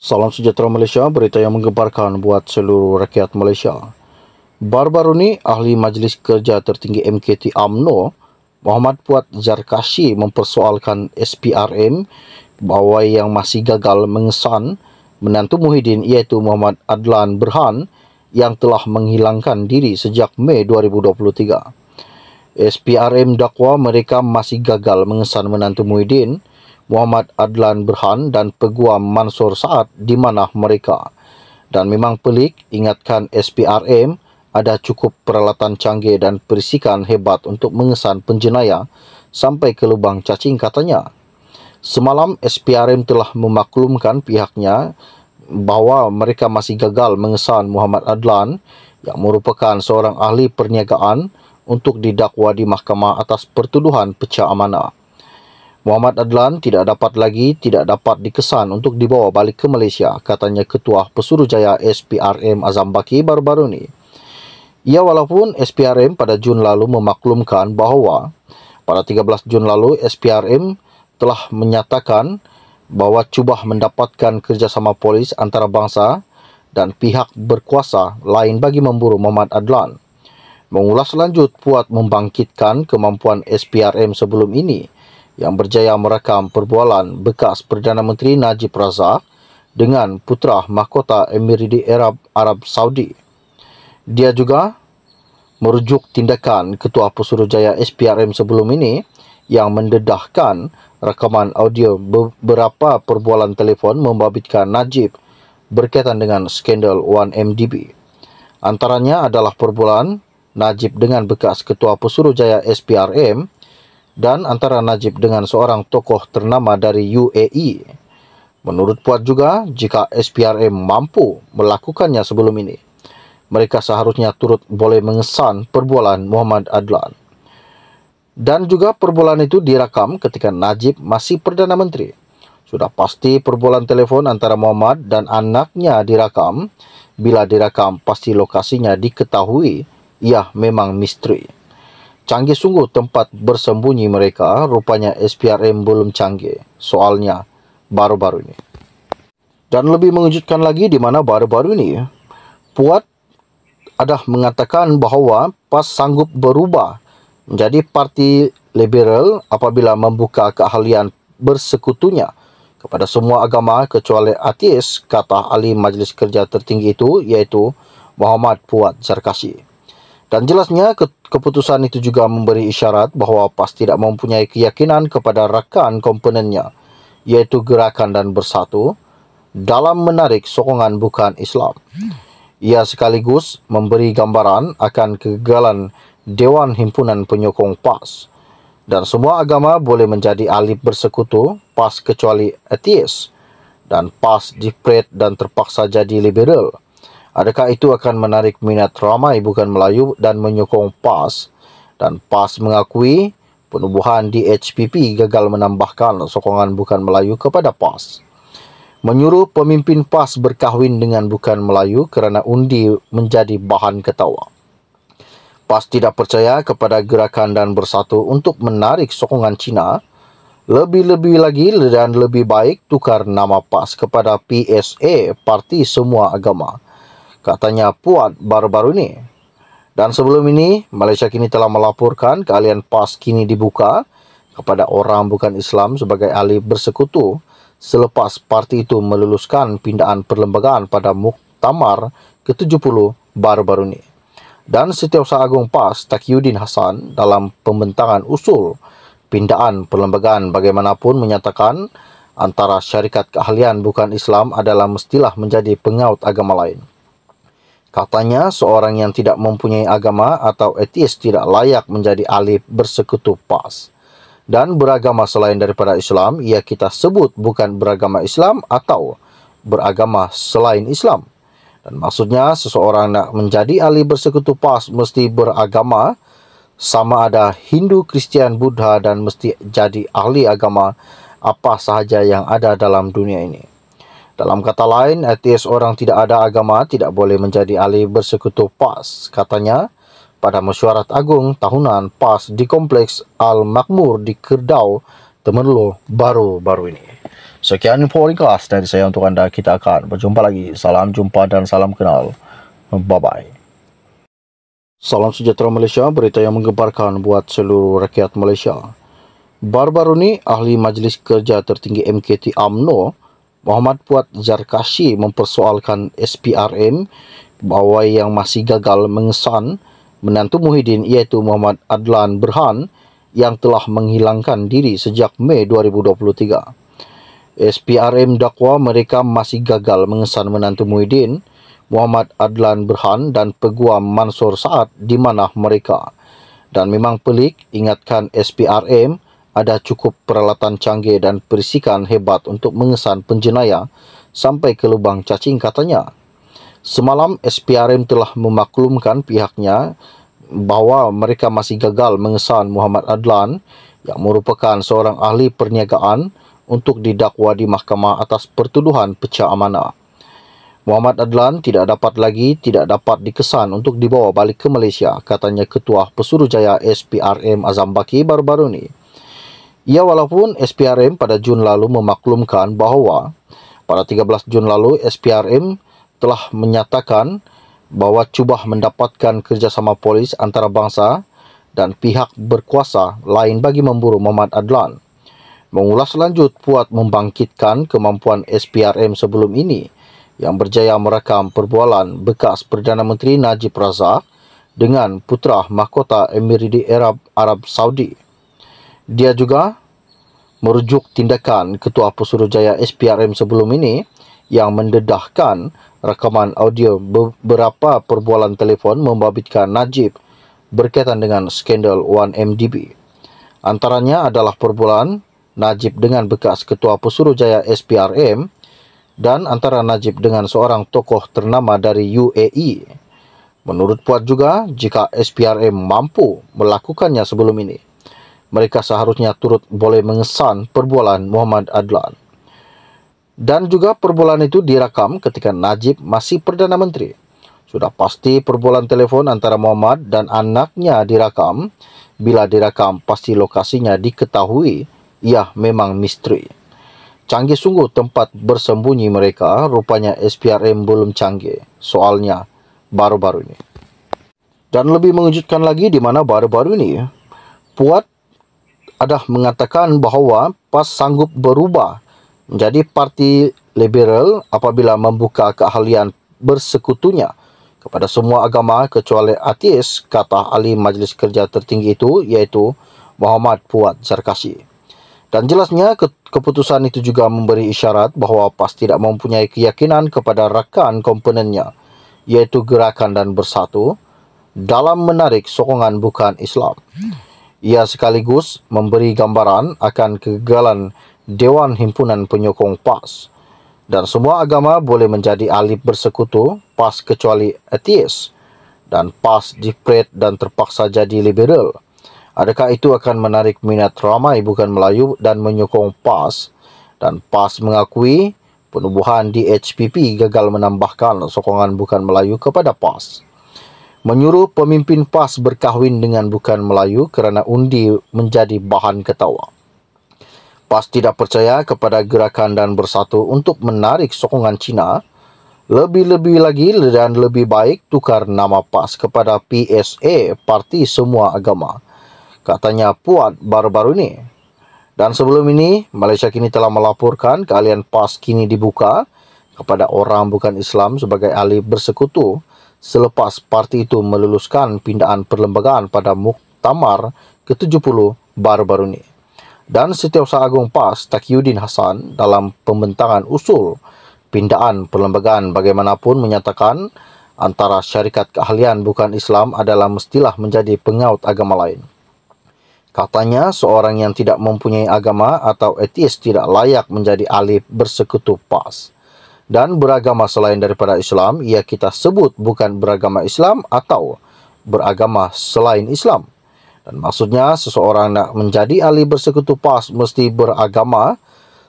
Salam sejahtera Malaysia, berita yang menggemparkan buat seluruh rakyat Malaysia. Baru-baru ni, Ahli Majlis Kerja Tertinggi MKT UMNO, Muhammad Puat Zarkashi mempersoalkan SPRM bahawa yang masih gagal mengesan menantu Muhyiddin iaitu Muhammad Adlan Berhan yang telah menghilangkan diri sejak Mei 2023. SPRM dakwa mereka masih gagal mengesan menantu Muhyiddin, Muhammad Adlan Berhan dan Peguam Mansor Saad di mana mereka. Dan memang pelik, ingatkan SPRM ada cukup peralatan canggih dan perisikan hebat untuk mengesan penjenayah sampai ke lubang cacing katanya. Semalam SPRM telah memaklumkan pihaknya bahawa mereka masih gagal mengesan Muhammad Adlan yang merupakan seorang ahli perniagaan untuk didakwa di mahkamah atas pertuduhan pecah amanah. Muhammad Adlan tidak dapat dikesan untuk dibawa balik ke Malaysia, katanya Ketua Pesuruhjaya SPRM Azam Baki baru-baru ini. Walaupun SPRM pada Jun lalu memaklumkan bahawa pada 13 Jun lalu SPRM telah menyatakan bahawa cuba mendapatkan kerjasama polis antarabangsa dan pihak berkuasa lain bagi memburu Muhammad Adlan. Mengulas lanjut, Puat membangkitkan kemampuan SPRM sebelum ini yang berjaya merakam perbualan bekas Perdana Menteri Najib Razak dengan Putra Mahkota Emirati Arab Saudi. Dia juga merujuk tindakan Ketua Pesuruhjaya SPRM sebelum ini yang mendedahkan rakaman audio beberapa perbualan telefon membabitkan Najib berkaitan dengan skandal 1MDB. Antaranya adalah perbualan Najib dengan bekas Ketua Pesuruhjaya SPRM dan antara Najib dengan seorang tokoh ternama dari UAE. Menurut Puat juga, jika SPRM mampu melakukannya sebelum ini, mereka seharusnya turut boleh mengesan perbualan Muhammad Adlan. Dan juga perbualan itu direkam ketika Najib masih Perdana Menteri. Sudah pasti perbualan telefon antara Muhammad dan anaknya direkam. Bila direkam, pasti lokasinya diketahui. Ia memang misteri. Canggih sungguh tempat bersembunyi mereka, rupanya SPRM belum canggih. Soalnya baru-baru ini. Dan lebih mengejutkan lagi di mana baru-baru ini, Puat ada mengatakan bahawa PAS sanggup berubah menjadi parti liberal apabila membuka keahlian bersekutunya kepada semua agama kecuali ateis, kata Ahli Majlis Kerja Tertinggi itu, iaitu Muhammad Puat Zarkashi. Dan jelasnya keputusan itu juga memberi isyarat bahawa PAS tidak mempunyai keyakinan kepada rakan komponennya, iaitu Gerakan dan Bersatu, dalam menarik sokongan bukan Islam. Ia sekaligus memberi gambaran akan kegagalan Dewan Himpunan Penyokong PAS. Dan semua agama boleh menjadi ahli bersekutu, PAS kecuali ateis. Dan PAS dipret dan terpaksa jadi liberal. Adakah itu akan menarik minat ramai bukan Melayu dan menyokong PAS? Dan PAS mengakui penubuhan di HPP gagal menambahkan sokongan bukan Melayu kepada PAS. Menyuruh pemimpin PAS berkahwin dengan bukan Melayu kerana undi menjadi bahan ketawa. PAS tidak percaya kepada Gerakan dan Bersatu untuk menarik sokongan Cina. Lebih-lebih lagi dan lebih baik tukar nama PAS kepada PSA, Parti Semua Agama, katanya Puat baru-baru ini. Dan sebelum ini, Malaysia kini telah melaporkan keahlian PAS kini dibuka kepada orang bukan Islam sebagai ahli bersekutu selepas parti itu meluluskan pindaan perlembagaan pada Muktamar ke-70 baru-baru ini. Dan Setiausaha Agung PAS Taqiyuddin Hassan dalam pembentangan usul pindaan perlembagaan bagaimanapun menyatakan antara syarikat keahlian bukan Islam adalah mestilah menjadi pengaut agama lain. Katanya, seorang yang tidak mempunyai agama atau ateis tidak layak menjadi ahli bersekutu PAS. Dan beragama selain daripada Islam, ia kita sebut bukan beragama Islam atau beragama selain Islam. Dan maksudnya, seseorang nak menjadi ahli bersekutu PAS mesti beragama, sama ada Hindu, Kristian, Buddha dan mesti jadi ahli agama apa sahaja yang ada dalam dunia ini. Dalam kata lain, ateis orang tidak ada agama tidak boleh menjadi ahli bersekutu PAS, katanya pada mesyuarat agung tahunan PAS di Kompleks Al-Makmur di Kerbau, Temerloh baru-baru ini. Sekian info ringkas dari saya untuk anda. Kita akan berjumpa lagi. Salam jumpa dan salam kenal. Bye-bye. Salam sejahtera Malaysia, berita yang menggemparkan buat seluruh rakyat Malaysia. Baru-baru ni, Ahli Majlis Kerja Tertinggi MKT UMNO, Muhammad Puat Zarkashi mempersoalkan SPRM bahawa yang masih gagal mengesan menantu Muhyiddin iaitu Muhammad Adlan Berhan yang telah menghilangkan diri sejak Mei 2023. SPRM dakwa mereka masih gagal mengesan menantu Muhyiddin, Muhammad Adlan Berhan dan Peguam Mansur Saad di mana mereka. Dan memang pelik, ingatkan SPRM ada cukup peralatan canggih dan perisikan hebat untuk mengesan penjenayah sampai ke lubang cacing katanya. Semalam SPRM telah memaklumkan pihaknya bahawa mereka masih gagal mengesan Muhammad Adlan yang merupakan seorang ahli perniagaan untuk didakwa di mahkamah atas pertuduhan pecah amanah. Muhammad Adlan tidak dapat dikesan untuk dibawa balik ke Malaysia, katanya Ketua Pesuruhjaya SPRM Azam Baki baru-baru ini. Walaupun SPRM pada Jun lalu memaklumkan bahawa pada 13 Jun lalu SPRM telah menyatakan bahawa cuba mendapatkan kerjasama polis antarabangsa dan pihak berkuasa lain bagi memburu Muhammad Adlan. Mengulas lanjut, Puat membangkitkan kemampuan SPRM sebelum ini yang berjaya merakam perbualan bekas Perdana Menteri Najib Razak dengan putra mahkota Emirati Arab Saudi. Dia juga merujuk tindakan Ketua Pesuruhjaya SPRM sebelum ini yang mendedahkan rakaman audio beberapa perbualan telefon membabitkan Najib berkaitan dengan skandal 1MDB. Antaranya adalah perbualan Najib dengan bekas Ketua Pesuruhjaya SPRM dan antara Najib dengan seorang tokoh ternama dari UAE. Menurut Puat juga, jika SPRM mampu melakukannya sebelum ini, mereka seharusnya turut boleh mengesan perbualan Muhammad Adlan. Dan juga perbualan itu direkam ketika Najib masih Perdana Menteri. Sudah pasti perbualan telefon antara Muhammad dan anaknya direkam. Bila direkam, pasti lokasinya diketahui. Ia memang misteri. Canggih sungguh tempat bersembunyi mereka, rupanya SPRM belum canggih. Soalnya baru-baru ini. Dan lebih mengejutkan lagi di mana baru-baru ini, Puat ada mengatakan bahawa PAS sanggup berubah menjadi parti liberal apabila membuka keahlian bersekutunya kepada semua agama kecuali ateis, kata ahli Majlis Kerja Tertinggi itu, iaitu Muhammad Puat Zarkashi. Dan jelasnya keputusan itu juga memberi isyarat bahawa PAS tidak mempunyai keyakinan kepada rakan komponennya, iaitu Gerakan dan Bersatu, dalam menarik sokongan bukan Islam. Ia sekaligus memberi gambaran akan kegagalan Dewan Himpunan Penyokong PAS. Dan semua agama boleh menjadi ahli bersekutu, PAS kecuali ateis. Dan PAS dipret dan terpaksa jadi liberal. Adakah itu akan menarik minat ramai bukan Melayu dan menyokong PAS? Dan PAS mengakui penubuhan di HPP gagal menambahkan sokongan bukan Melayu kepada PAS. Menyuruh pemimpin PAS berkahwin dengan bukan Melayu kerana undi menjadi bahan ketawa. PAS tidak percaya kepada Gerakan dan Bersatu untuk menarik sokongan Cina. Lebih-lebih lagi dan lebih baik tukar nama PAS kepada PSA, Parti Semua Agama, katanya Puat baru-baru ini. Dan sebelum ini, Malaysia kini telah melaporkan keahlian PAS kini dibuka kepada orang bukan Islam sebagai ahli bersekutu selepas parti itu meluluskan pindaan perlembagaan pada Muktamar ke-70 baru-baru ini. Dan Setiausaha Agung PAS Taqiyuddin Hassan dalam pembentangan usul pindaan perlembagaan bagaimanapun menyatakan antara syarikat keahlian bukan Islam adalah mestilah menjadi pengaut agama lain. Katanya, seorang yang tidak mempunyai agama atau ateis tidak layak menjadi ahli bersekutu PAS. Dan beragama selain daripada Islam, ia kita sebut bukan beragama Islam atau beragama selain Islam. Dan maksudnya, seseorang nak menjadi ahli bersekutu PAS mesti beragama,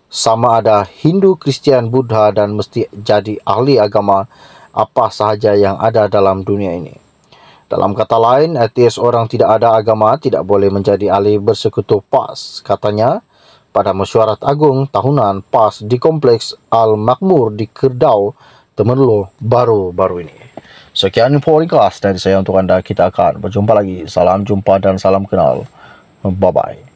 sama ada Hindu, Kristian, Buddha dan mesti jadi ahli agama apa sahaja yang ada dalam dunia ini. Dalam kata lain, ateis orang tidak ada agama tidak boleh menjadi ahli bersekutu PAS. Katanya, pada mesyuarat agung tahunan PAS di Kompleks Al-Makmur di Kerbau, Temerloh baru-baru ini. Sekian info ringkas dari saya untuk Anda. Kita akan berjumpa lagi. Salam jumpa dan salam kenal. Bye-bye.